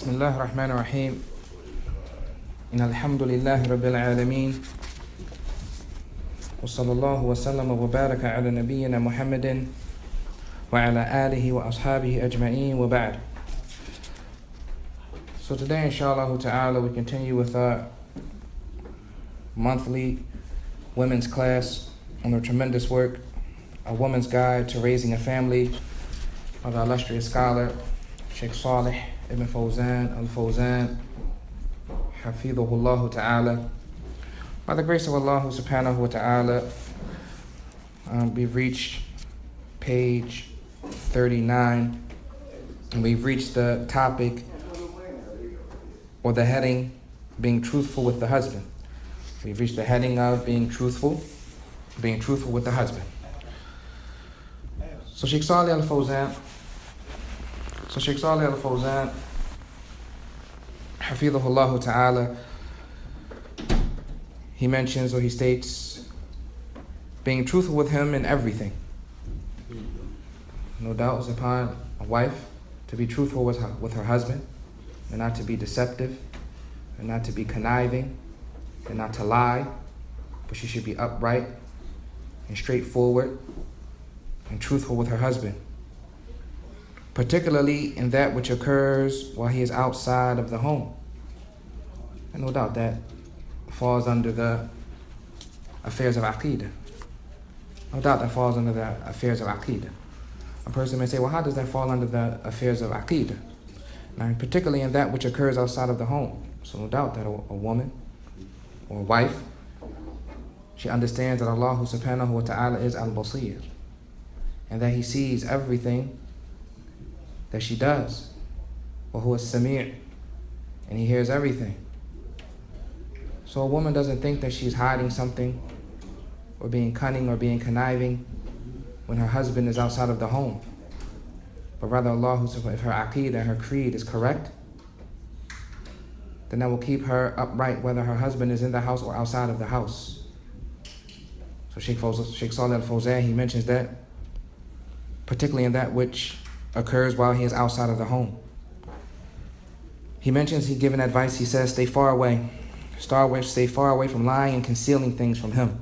بسم الله الرحمن الرحيم إن الحمد لله رب العالمين وصلى الله وسلم وبارك على نبينا محمد وعلى آله وأصحابه أجمعين وبعد. So today, inshallah ta'ala, we continue with our monthly women's class on the tremendous work, A Woman's Guide to Raising a Family, by the illustrious scholar Sheikh Salih ibn Fawzan al-Fawzan Hafidhahullah ta'ala. By the grace of Allah subhanahu wa ta'ala, we've reached page 39, and we've reached the topic or the heading, being truthful with the husband. We've reached the heading of being truthful with the husband. So Sheikh Salih al-Fawzan, Hafidhahullah ta'ala, he mentions, or he states, being truthful with him in everything. No doubt is upon a wife to be truthful with her husband, and not to be deceptive, and not to be conniving, and not to lie, but she should be upright and straightforward and truthful with her husband, particularly in that which occurs while he is outside of the home. And no doubt that falls under the affairs of Aqeedah. No doubt that falls under the affairs of Aqeedah. A person may say, well, how does that fall under the affairs of Aqeedah? Now, particularly in that which occurs outside of the home. So no doubt that a woman or a wife, she understands that Allah subhanahu wa ta'ala is al-Basir, and that He sees everything that she does. Wa huwa as-Sami', and He hears everything. So a woman doesn't think that she's hiding something or being cunning or being conniving when her husband is outside of the home. But rather, Allah, if her aqeedah and her creed is correct, then that will keep her upright whether her husband is in the house or outside of the house. So Sheikh Salih al-Fawzan, he mentions that, particularly in that which occurs while he is outside of the home. He mentions, he given advice, he says, stay far away from lying and concealing things from him.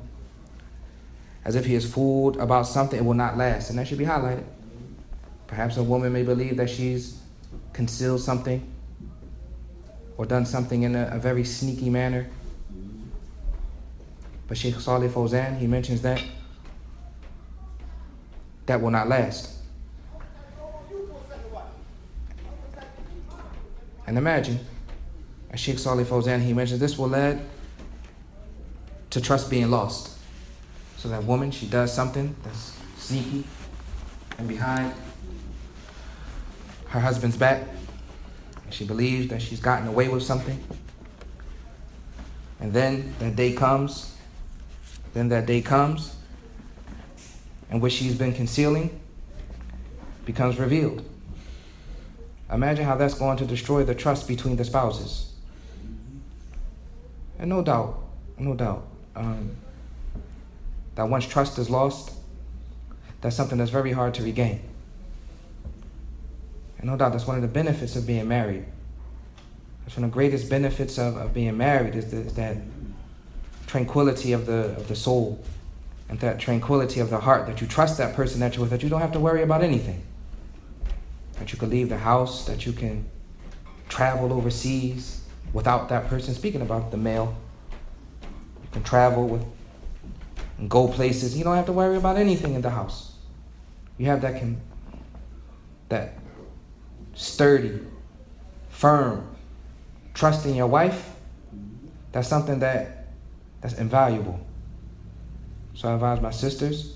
As if he is fooled about something, it will not last. And that should be highlighted. Perhaps a woman may believe that she's concealed something or done something in a very sneaky manner. But Sheikh Salih Fawzan, he mentions that will not last. And imagine, as Sheikh Salih Fawzan, he mentions, this will lead to trust being lost. So that woman, she does something that's sneaky and behind her husband's back, and she believes that she's gotten away with something. And then that day comes, and what she's been concealing becomes revealed. Imagine how that's going to destroy the trust between the spouses. And no doubt, that once trust is lost, that's something that's very hard to regain. And no doubt that's one of the benefits of being married. That's one of the greatest benefits of being married is that tranquility of the soul and that tranquility of the heart, that you trust that person that you're with, that you don't have to worry about anything. That you can leave the house, that you can travel overseas without that person. Speaking about the male, you can travel with and go places. You don't have to worry about anything in the house. You have that sturdy, firm trust in your wife. That's something that's invaluable. So I advise my sisters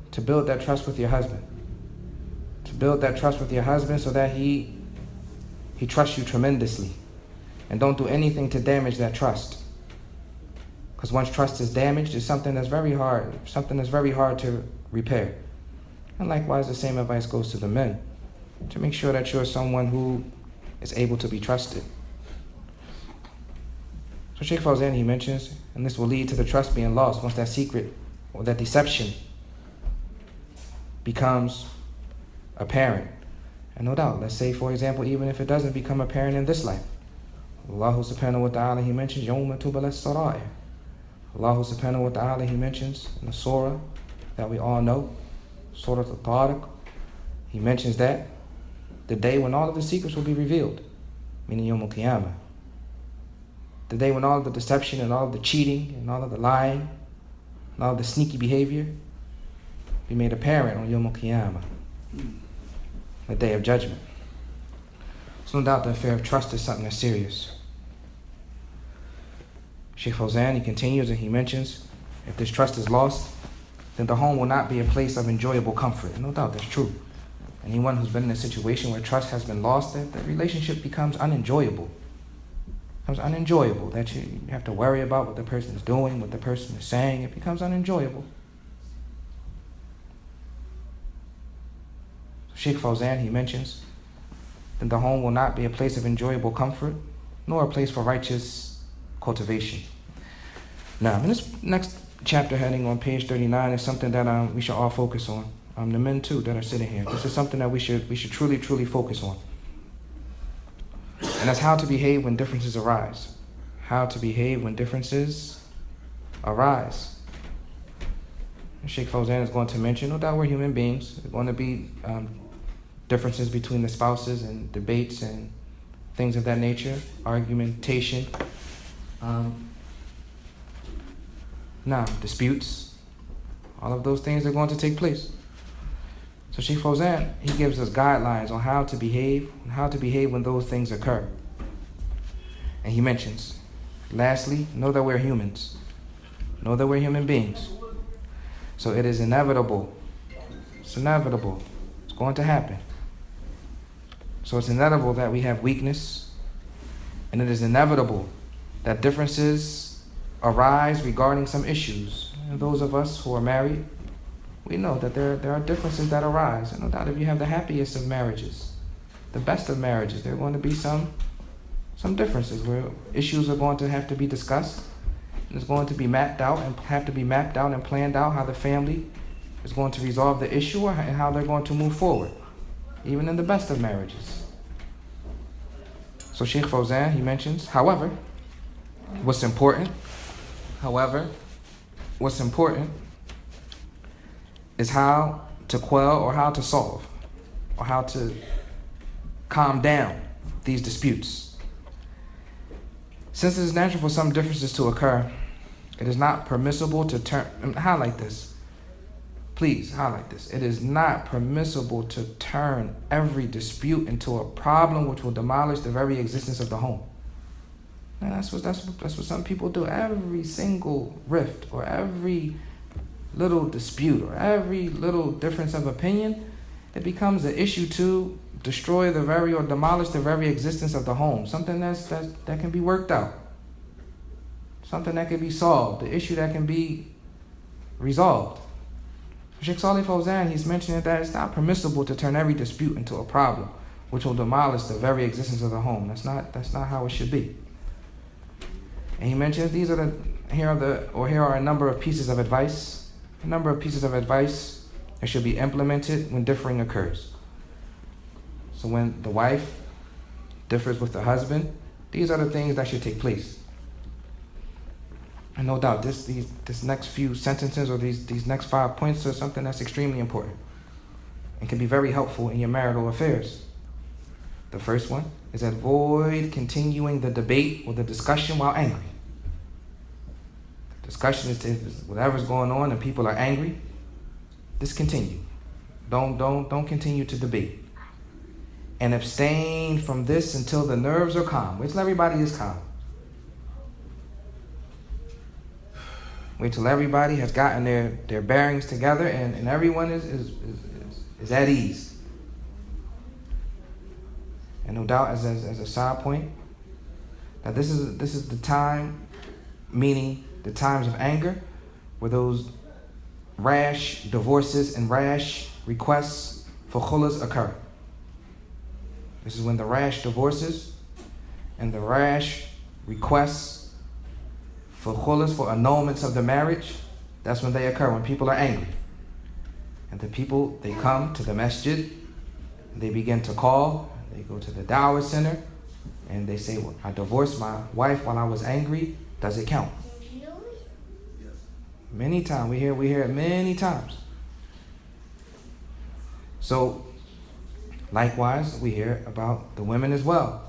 to build that trust with your husband. To build that trust with your husband so that he trusts you tremendously. And don't do anything to damage that trust. Because once trust is damaged, it's something that's very hard to repair. And likewise, the same advice goes to the men, to make sure that you're someone who is able to be trusted. So Sheikh Fawzan, he mentions, and this will lead to the trust being lost once that secret or that deception becomes apparent. And no doubt, let's say, for example, even if it doesn't become apparent in this life, Allah subhanahu wa ta'ala, He mentions يَوْمَ تُبْلَى السَّرَائِرُ. Allah subhanahu wa ta'ala, He mentions in the surah that we all know, Surah Al-Tariq, He mentions that the day when all of the secrets will be revealed, meaning Yawm al-Qiyamah. The day when all of the deception and all of the cheating and all of the lying and all of the sneaky behavior be made apparent on Yawm al-Qiyamah, the day of judgment. So no doubt the affair of trust is something that's serious. Shaykh Fawzan, he continues and he mentions, if this trust is lost, then the home will not be a place of enjoyable comfort. And no doubt that's true. Anyone who's been in a situation where trust has been lost, that relationship becomes unenjoyable. Becomes unenjoyable. That you have to worry about what the person is doing, what the person is saying. It becomes unenjoyable. Shaykh Fawzan, he mentions, then the home will not be a place of enjoyable comfort, nor a place for righteous cultivation. Now, in this next chapter heading on page 39 is something that we should all focus on. The men too that are sitting here. This is something that we should truly focus on. And that's how to behave when differences arise. How to behave when differences arise. And Shaykh Fawzan is going to mention, no doubt we're human beings. There's going to be differences between the spouses and debates and things of that nature, argumentation. Disputes. All of those things are going to take place. So Shaykh Fawzan, he gives us guidelines on how to behave when those things occur. And he mentions, lastly, know that we're humans. Know that we're human beings. So it is inevitable. It's inevitable. It's going to happen. So it's inevitable that we have weakness. And it is inevitable that differences arise regarding some issues. And those of us who are married, we know that there are differences that arise. And no doubt if you have the happiest of marriages, the best of marriages, there are going to be some differences where issues are going to have to be discussed. And it's going to be mapped out and planned out how the family is going to resolve the issue and how they're going to move forward, even in the best of marriages. So Shaykh Fawzan, he mentions, however, what's important is how to quell or how to solve or how to calm down these disputes. Since it is natural for some differences to occur, it is not permissible to highlight this. Please highlight this. It is not permissible to turn every dispute into a problem which will demolish the very existence of the home. And that's what some people do. Every single rift or every little dispute or every little difference of opinion, it becomes an issue to destroy or demolish the very existence of the home. Something that can be worked out. Something that can be solved. The issue that can be resolved. Shaykh Salih Fawzan, he's mentioning that it's not permissible to turn every dispute into a problem which will demolish the very existence of the home. That's not how it should be. And he mentions here are a number of pieces of advice. A number of pieces of advice that should be implemented when differing occurs. So when the wife differs with the husband, these are the things that should take place. And no doubt this next few sentences or these next 5 points are something that's extremely important and can be very helpful in your marital affairs. The first one is avoid continuing the debate or the discussion while angry. Discussion is whatever's going on and people are angry, discontinue. Don't continue to debate. And abstain from this until the nerves are calm. Wait till everybody is calm. Wait till everybody has gotten their bearings together and everyone is at ease. And no doubt, as a side point, that this is the time, meaning the times of anger, where those rash divorces and rash requests for khullas occur. This is when the rash divorces and the rash requests for khullas, for annulments of the marriage, that's when they occur, when people are angry. And the people, they come to the masjid They begin to call. They go to the dawah center, and they say, well, I divorced my wife while I was angry. Does it count? Many times. We hear it many times. So, likewise, we hear about the women as well.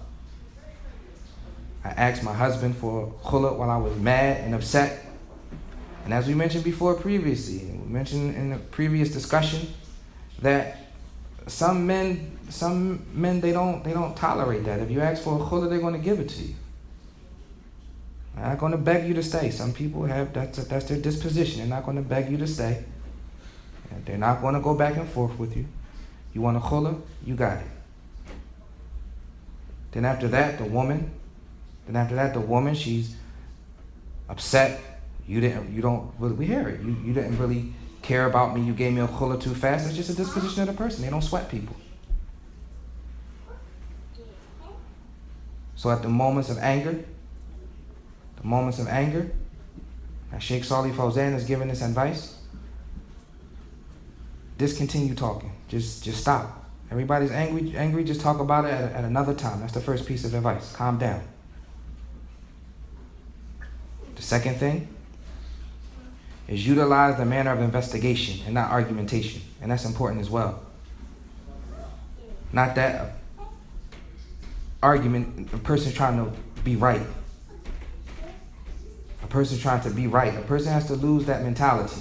I asked my husband for khuluk while I was mad and upset. And as we mentioned before previously, we mentioned in the previous discussion, that some men they don't tolerate that. If you ask for a khuluk, they're going to give it to you. They're not going to beg you to stay. Some people have that's their disposition. They're not going to beg you to stay. And they're not going to go back and forth with you. You want a khuluk, you got it. Then after that, the woman, she's upset. We hear it. You didn't really care about me. You gave me a khuluk too fast. That's just a disposition of the person. They don't sweat people. So at the moments of anger, as Sheikh Salih Fawzan is giving this advice, discontinue talking. Just stop. Everybody's angry, just talk about it at another time. That's the first piece of advice. Calm down. The second thing is utilize the manner of investigation and not argumentation. And that's important as well. Not that argument, a person's trying to be right. A person's trying to be right. A person has to lose that mentality.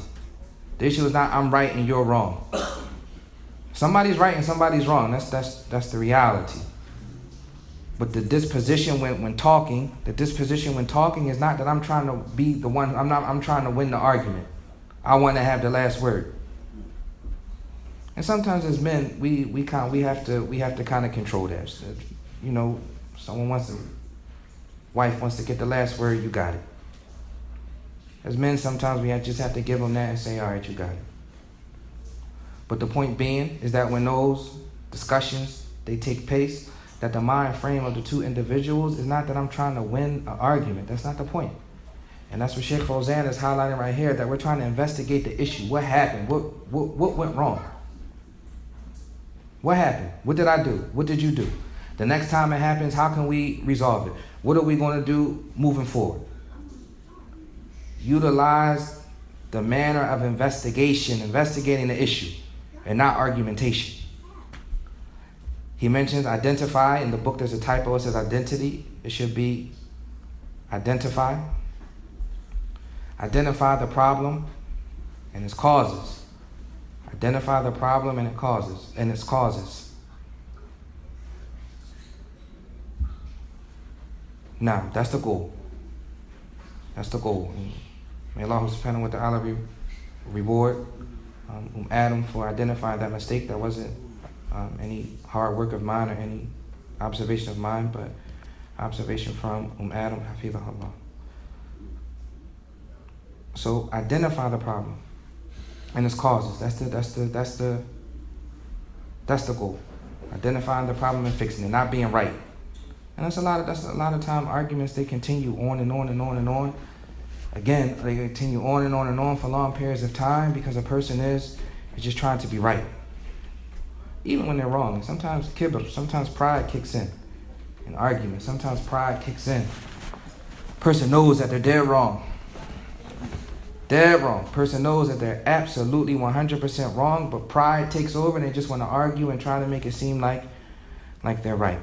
The issue is not I'm right and you're wrong. Somebody's right and somebody's wrong. That's the reality. But the disposition when talking is not that I'm trying to be the one. I'm trying to win the argument. I want to have the last word. And sometimes as men, we have to kind of control that. So, wife wants to get the last word. You got it. As men, sometimes we just have to give them that and say, all right, you got it. But the point being is that when those discussions, they take place, that the mind frame of the two individuals is not that I'm trying to win an argument. That's not the point. And that's what Sheikh Fawzan is highlighting right here, that we're trying to investigate the issue. What happened? What went wrong? What happened? What did I do? What did you do? The next time it happens, how can we resolve it? What are we going to do moving forward? Utilize the manner of investigating the issue, and not argumentation. He mentions identify. In the book there's a typo. It says identity. It should be identify. Identify the problem and its causes. Identify the problem and its causes. Now, that's the goal. That's the goal. May Allah subhanahu wa ta'ala reward Adam for identifying that mistake. That wasn't any hard work of mine or any observation of mine, but observation from Adam, hafidhahullah. So identify the problem and its causes. That's the goal. Identifying the problem and fixing it, not being right. And that's a lot of time arguments, they continue on and on and on and on. Again, they continue on and on and on for long periods of time because a person is just trying to be right. Even when they're wrong. Sometimes kibr, sometimes pride kicks in arguments. Sometimes pride kicks in. A person knows that they're dead wrong. Dead wrong. Person knows that they're absolutely 100% wrong, but pride takes over and they just want to argue and try to make it seem like they're right.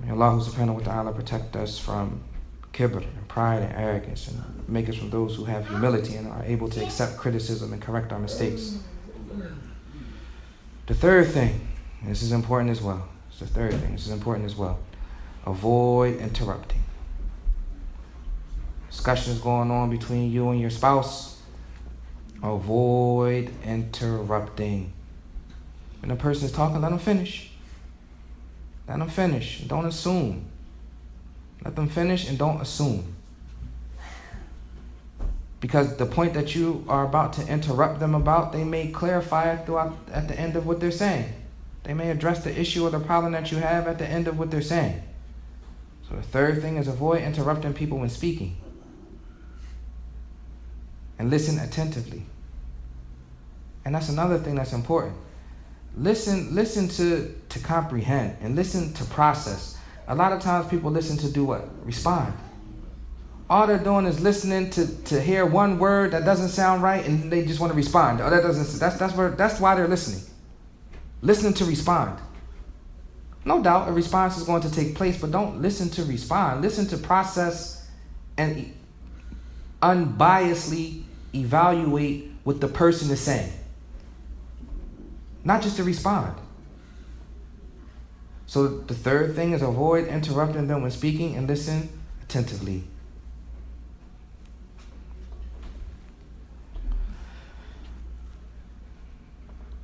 May Allah subhanahu wa ta'ala protect us from kibr and pride and arrogance, and make us from those who have humility and are able to accept criticism and correct our mistakes. The third thing, and this is important as well. It's the third thing. This is important as well. Avoid interrupting. Discussions going on between you and your spouse. Avoid interrupting. When a person is talking, let them finish. Let them finish. Don't assume. Let them finish and don't assume. Because the point that you are about to interrupt them about, they may clarify it at the end of what they're saying. They may address the issue or the problem that you have at the end of what they're saying. So the third thing is avoid interrupting people when speaking. And listen attentively. And that's another thing that's important. Listen to comprehend and listen to process. A lot of times people listen to do what? Respond. All they're doing is listening to hear one word that doesn't sound right, and they just want to respond. Oh, that doesn't. That's why they're listening. Listening to respond. No doubt a response is going to take place, but don't listen to respond. Listen to process and unbiasedly evaluate what the person is saying. Not just to respond. So the third thing is avoid interrupting them when speaking and listen attentively.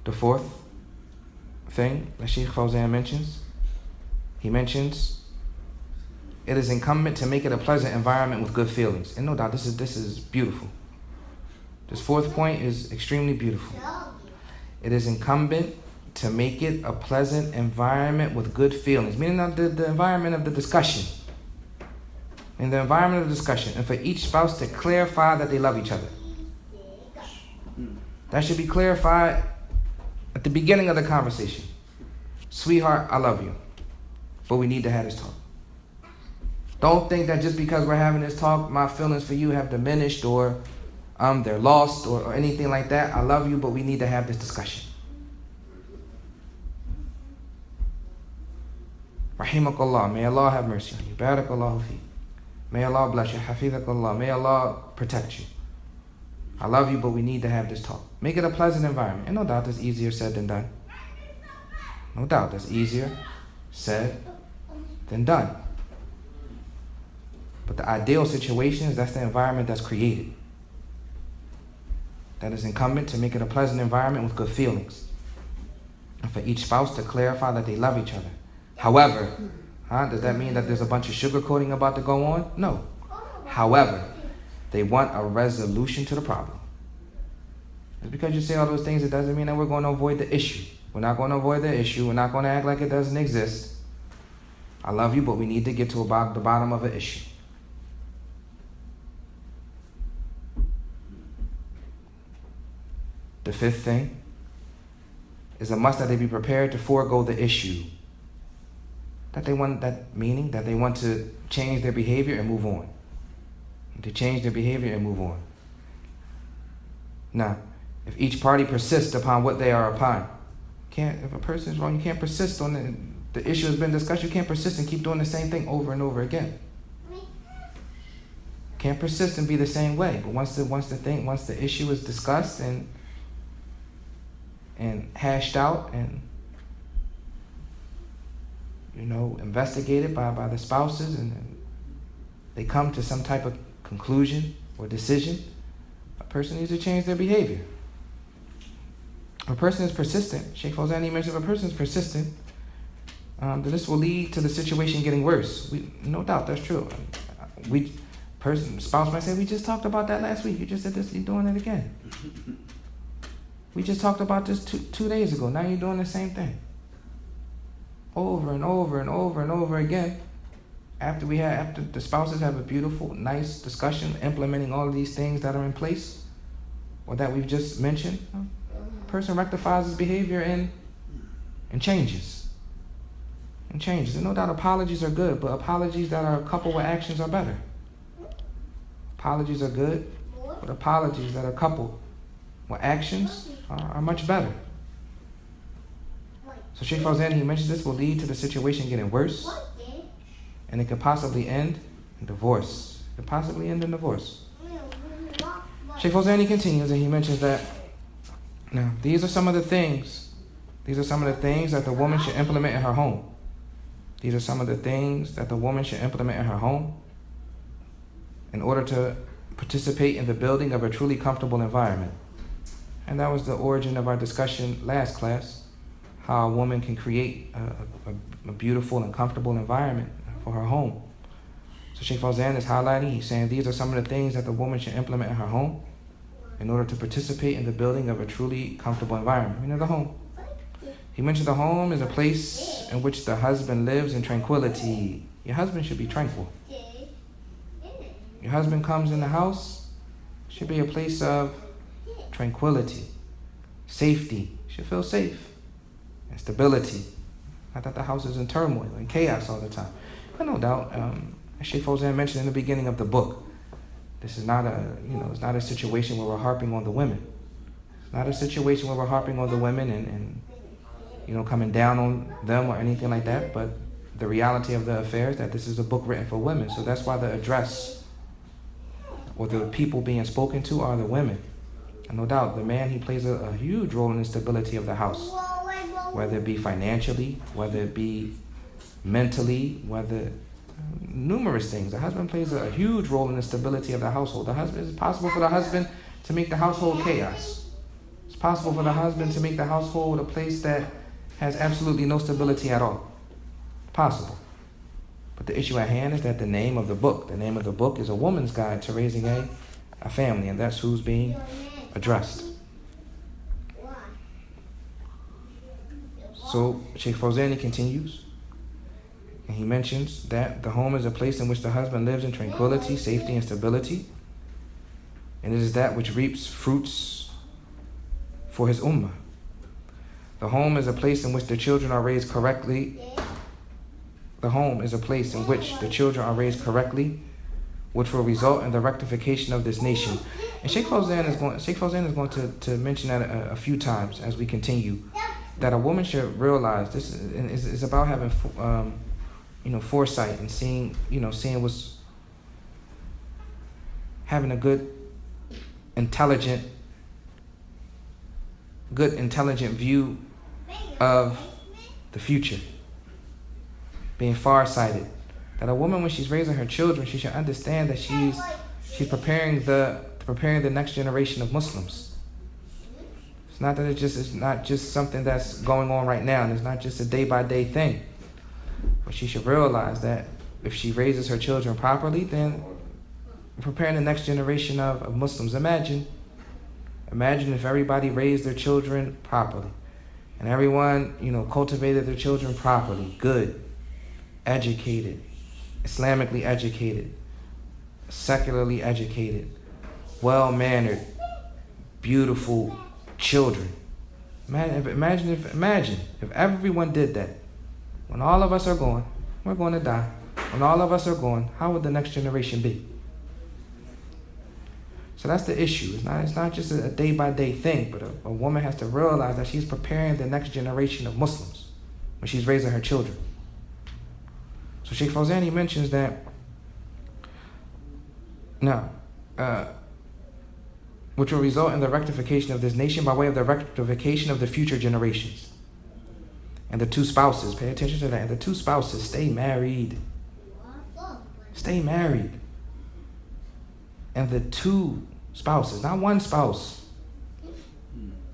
The fourth thing that Sheikh Fawzan mentions, he mentions, it is incumbent to make it a pleasant environment with good feelings. And no doubt this is beautiful. This fourth point is extremely beautiful. It is incumbent to make it a pleasant environment with good feelings, meaning the environment of the discussion. In the environment of the discussion, and for each spouse to clarify that they love each other. That should be clarified at the beginning of the conversation. Sweetheart, I love you, but we need to have this talk. Don't think that just because we're having this talk, my feelings for you have diminished or they're lost or anything like that. I love you, but we need to have this discussion. Rahimakallah, may Allah have mercy on you. Barakallahu feek. May Allah bless you. Hafizakallah. May Allah protect you. I love you, but we need to have this talk. Make it a pleasant environment. And no doubt that's easier said than done. No doubt that's easier said than done. But the ideal situation is that's the environment that's created. That is incumbent to make it a pleasant environment with good feelings. And for each spouse to clarify that they love each other. However, does that mean that there's a bunch of sugarcoating about to go on? No. However, they want a resolution to the problem. Just because you say all those things, it doesn't mean that we're going to avoid the issue. We're not going to avoid the issue. We're not going to act like it doesn't exist. I love you, but we need to get to about the bottom of an issue. The fifth thing is a must that they be prepared to forego the issue. Meaning that they want to change their behavior and move on. To change their behavior and move on. Now, if each party persists upon what they are upon, if a person is wrong, you can't persist on the issue has been discussed. You can't persist and keep doing the same thing over and over again. Can't persist and be the same way. But once the issue is discussed and hashed out and investigated by the spouses, and they come to some type of conclusion or decision, a person needs to change their behavior. If a person is persistent, Sheikh Fawzani mentioned, if a person is persistent, then this will lead to the situation getting worse. No doubt, that's true. Spouse might say, we just talked about that last week. You just said this, you're doing it again. We just talked about this two days ago. Now you're doing the same thing. Over and over and over and over again. After the spouses have a beautiful, nice discussion, implementing all of these things that are in place, or that we've just mentioned, a person rectifies his behavior and changes. And changes. And no doubt apologies are good, but apologies that are coupled with actions are better. Apologies are good, but apologies that are coupled with actions are much better. So Sheikh Fawzan, he mentions this will lead to the situation getting worse, and it could possibly end in divorce. It could possibly end in divorce. Sheikh Fawzan, he continues, and he mentions that now these are some of the things that the woman should implement in her home. These are some of the things that the woman should implement in her home in order to participate in the building of a truly comfortable environment. And that was the origin of our discussion last class, how a woman can create a beautiful and comfortable environment for her home. So Sheikh Fawzan is highlighting, he's saying these are some of the things that the woman should implement in her home in order to participate in the building of a truly comfortable environment. The home. He mentioned the home is a place in which the husband lives in tranquility. Your husband should be tranquil. Your husband comes in the house, should be a place of tranquility, safety. You should feel safe. and stability. Not that the house is in turmoil and chaos all the time. But no doubt, as Sheikh Fawzan mentioned in the beginning of the book, this is not it's not a situation where we're harping on the women. It's not a situation where we're harping on the women and coming down on them or anything like that. But the reality of the affair is that this is a book written for women. So that's why the address or the people being spoken to are the women. And no doubt, the man, he plays a huge role in the stability of the house, whether it be financially, whether it be mentally, whether numerous things. The husband plays a huge role in the stability of the household. The husband, it's possible for the husband to make the household chaos. It's possible for the husband to make the household a place that has absolutely no stability at all. Possible. But the issue at hand is that the name of the book is A Woman's Guide to Raising a Family, and that's who's being addressed. So Sheikh Fawzani continues, and he mentions that the home is a place in which the husband lives in tranquility, safety, and stability, and it is that which reaps fruits for his ummah. The home is a place in which the children are raised correctly. The home is a place in which the children are raised correctly, which will result in the rectification of this nation. And Sheikh Fawzan is going to mention that a few times as we continue, that a woman should realize this is about having foresight and seeing what's, having a good intelligent view of the future, being farsighted. That a woman, when she's raising her children, she should understand that she's preparing the next generation of Muslims. It's not that it's not just something that's going on right now, and it's not just a day-by-day thing. But she should realize that if she raises her children properly, then preparing the next generation of Muslims. Imagine if everybody raised their children properly, and everyone cultivated their children properly, good, educated, Islamically educated, secularly educated, well-mannered, beautiful children. Imagine if everyone did that. When all of us are gone, we're going to die. When all of us are gone, how would the next generation be? So that's the issue. It's not just a day-by-day thing, but a woman has to realize that she's preparing the next generation of Muslims when she's raising her children. So Sheikh Fawzani mentions that which will result in the rectification of this nation by way of the rectification of the future generations. And the two spouses, pay attention to that, and the two spouses stay married. Stay married. And the two spouses, not one spouse,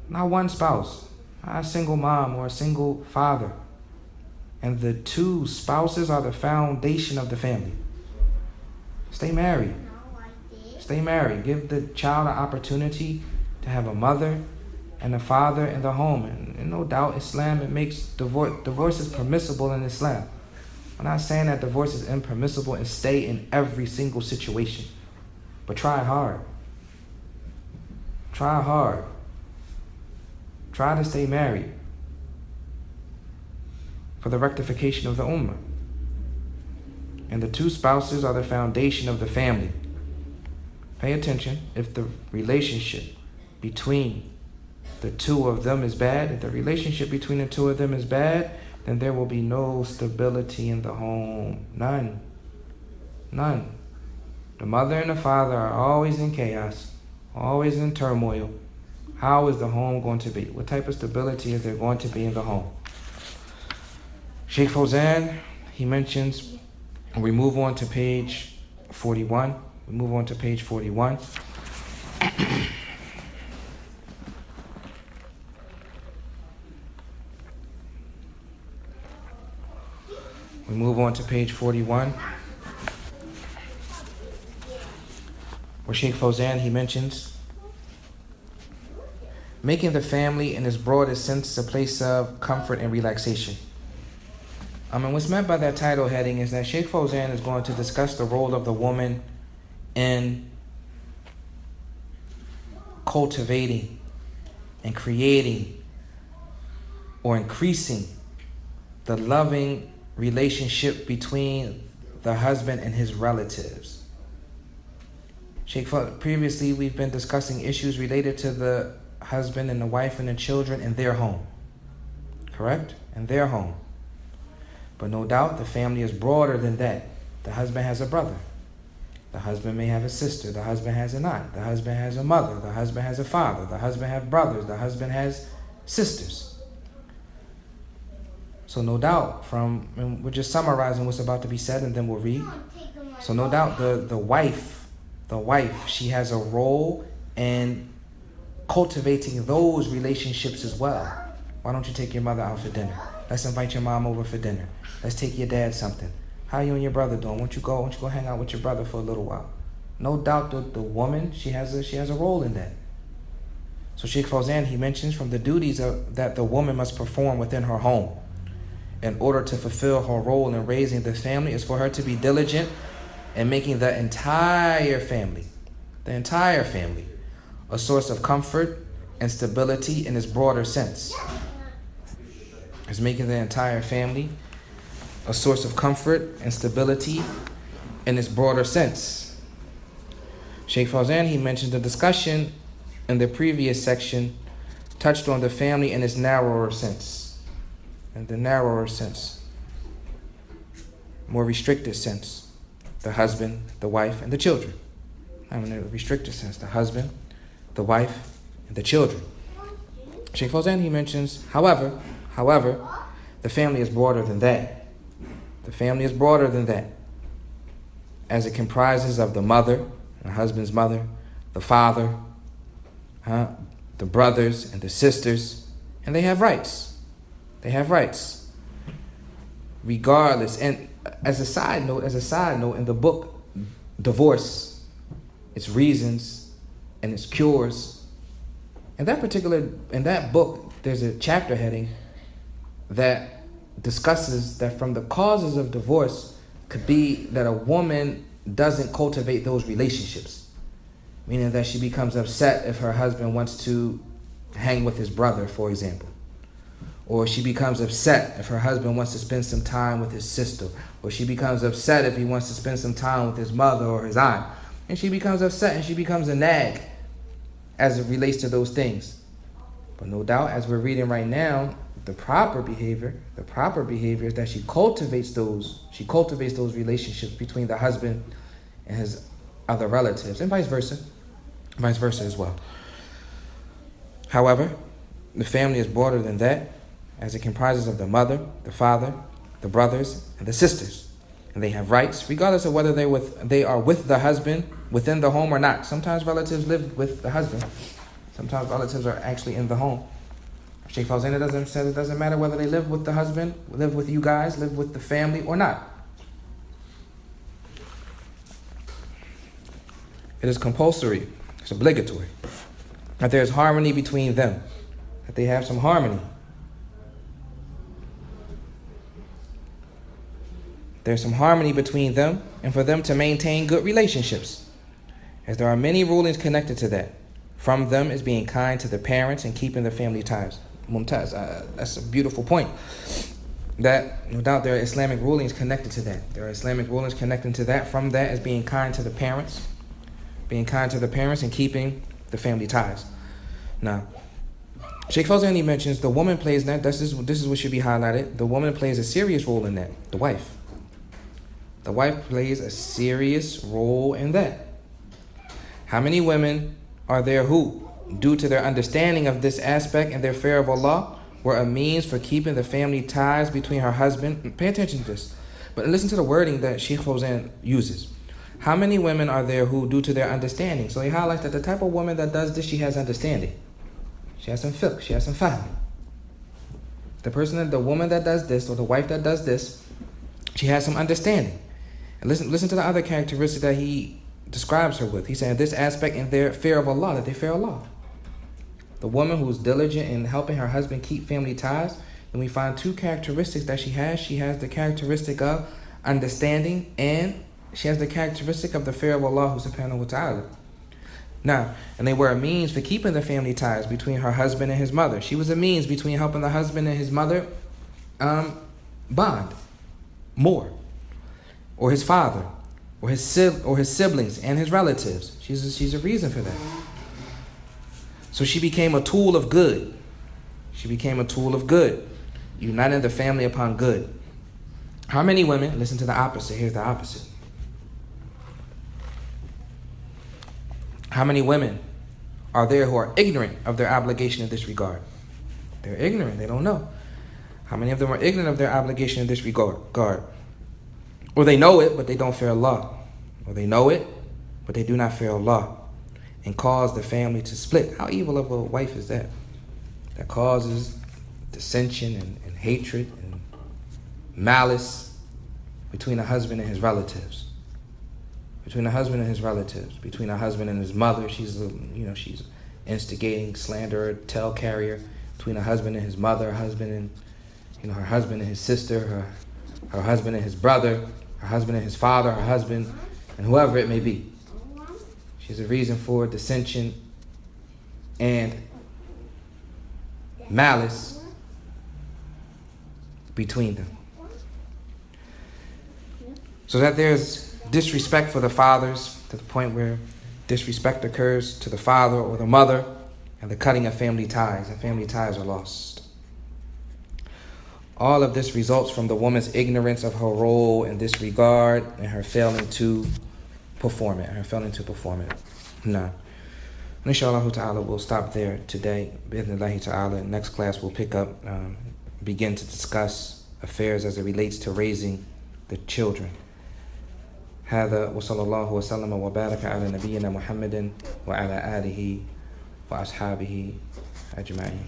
not a single mom or a single father. And the two spouses are the foundation of the family. Stay married. Stay married. Give the child an opportunity to have a mother and a father in the home. And no doubt Islam, it makes divorce is permissible in Islam. I'm not saying that divorce is impermissible and stay in every single situation. But try hard. Try hard. Try to stay married for the rectification of the ummah. And the two spouses are the foundation of the family. Pay attention. If the relationship between the two of them is bad, then there will be no stability in the home. None. The mother and the father are always in chaos, always in turmoil. How is the home going to be? What type of stability is there going to be in the home? Sheikh Fawzan, he mentions, we move on to page 41. We move on to page 41. We move on to page 41, where Sheikh Fawzan, he mentions, making the family in its broadest sense a place of comfort and relaxation. And what's meant by that title heading is that Sheikh Fawzan is going to discuss the role of the woman in cultivating and creating or increasing the loving relationship between the husband and his relatives. Sheikh, previously we've been discussing issues related to the husband and the wife and the children in their home. Correct? In their home. But no doubt the family is broader than that. The husband has a brother. The husband may have a sister. The husband has an aunt. The husband has a mother. The husband has a father. The husband has brothers. The husband has sisters. So no doubt, and we're just summarizing what's about to be said and then we'll read. So no doubt the wife, she has a role in cultivating those relationships as well. Why don't you take your mother out for dinner? Let's invite your mom over for dinner. Let's take your dad something. How you and your brother doing? Won't you go hang out with your brother for a little while? No doubt the woman, she has a role in that. So Sheikh Fawzan, he mentions from the duties that the woman must perform within her home in order to fulfill her role in raising the family is for her to be diligent in making the entire family, a source of comfort and stability in its broader sense. Is making the entire family a source of comfort and stability in its broader sense. Sheikh Fawzan, he mentioned the discussion in the previous section touched on the family in its narrower sense. In the narrower sense. More restricted sense. The husband, the wife, and the children. In a restricted sense. The husband, the wife, and the children. Sheikh Fawzan, he mentions, however, the family is broader than that. The family is broader than that, as it comprises of the mother, the husband's mother, the father, the brothers and the sisters, and they have rights. They have rights. Regardless, and as a side note, in the book, Divorce, its reasons and its cures, in that book, there's a chapter heading that discusses that from the causes of divorce could be that a woman doesn't cultivate those relationships, meaning that she becomes upset if her husband wants to hang with his brother, for example, or she becomes upset if her husband wants to spend some time with his sister, or she becomes upset if he wants to spend some time with his mother or his aunt, and she becomes upset and she becomes a nag as it relates to those things. But no doubt, as we're reading right now, the proper behavior is that she cultivates those relationships between the husband and his other relatives, and vice versa as well. However, the family is broader than that, as it comprises of the mother, the father, the brothers, and the sisters, and they have rights regardless of whether they are with the husband within the home or not. Sometimes relatives live with the husband. Sometimes relatives are actually in the home. Sheikh Fawzan says it doesn't matter whether they live with the husband, live with you guys, live with the family or not. It is compulsory, it's obligatory, that there is harmony between them, that they have some harmony. There's some harmony between them and for them to maintain good relationships, as there are many rulings connected to that. From them is being kind to the parents and keeping the family ties. Mumtaz, that's a beautiful point. That, no doubt, there are Islamic rulings connected to that. From that is being kind to the parents. And keeping the family ties. Now, Sheikh Fawzan mentions the woman plays that. This is what should be highlighted. The woman plays a serious role in that. The wife plays a serious role in that. How many women are there who, due to their understanding of this aspect and their fear of Allah, were a means for keeping the family ties between her husband? Pay attention to this. But listen to the wording that Sheikh Fawzan uses. How many women are there who, due to their understanding? So he highlights that the type of woman that does this, she has understanding. She has some fiqh, she has some fahm. The woman that does this, or the wife that does this, she has some understanding. And listen to the other characteristic that he describes her with. He said this aspect in their fear of Allah, that they fear Allah. The woman who is diligent in helping her husband keep family ties, and we find two characteristics that she has. She has the characteristic of understanding, and she has the characteristic of the fear of Allah subhanahu wa ta'ala. Now, and they were a means for keeping the family ties between her husband and his mother. She was a means between helping the husband and his mother bond more, or his father, or his siblings and his relatives. She's a reason for that. So she became a tool of good. She became a tool of good, uniting the family upon good. How many women, listen to the opposite, here's the opposite. How many women are there who are ignorant of their obligation in this regard? They're ignorant, they don't know. How many of them are ignorant of their obligation in this regard? Or they know it, but they don't fear Allah. Or they know it, but they do not fear Allah, and cause the family to split. How evil of a wife is that? That causes dissension and hatred and malice between a husband and his relatives. Between a husband and his relatives. Between a husband and his mother. She's instigating, slanderer, tale carrier. Between a husband and his mother, her husband and his sister, her husband and his brother, her husband and his father, her husband, and whoever it may be. She's a reason for dissension and malice between them. So that there's disrespect for the fathers, to the point where disrespect occurs to the father or the mother, and the cutting of family ties, and family ties are lost. All of this results from the woman's ignorance of her role in this regard, and her failing to perform it. Nah. Inshallah ta'ala, we'll stop there today. Bi'idhnillahi ta'ala. Next class we'll pick up, begin to discuss affairs as it relates to raising the children. هذا وصلى الله وسلم وبارك على نبينا محمد وعلى آله وأصحابه أجمعين.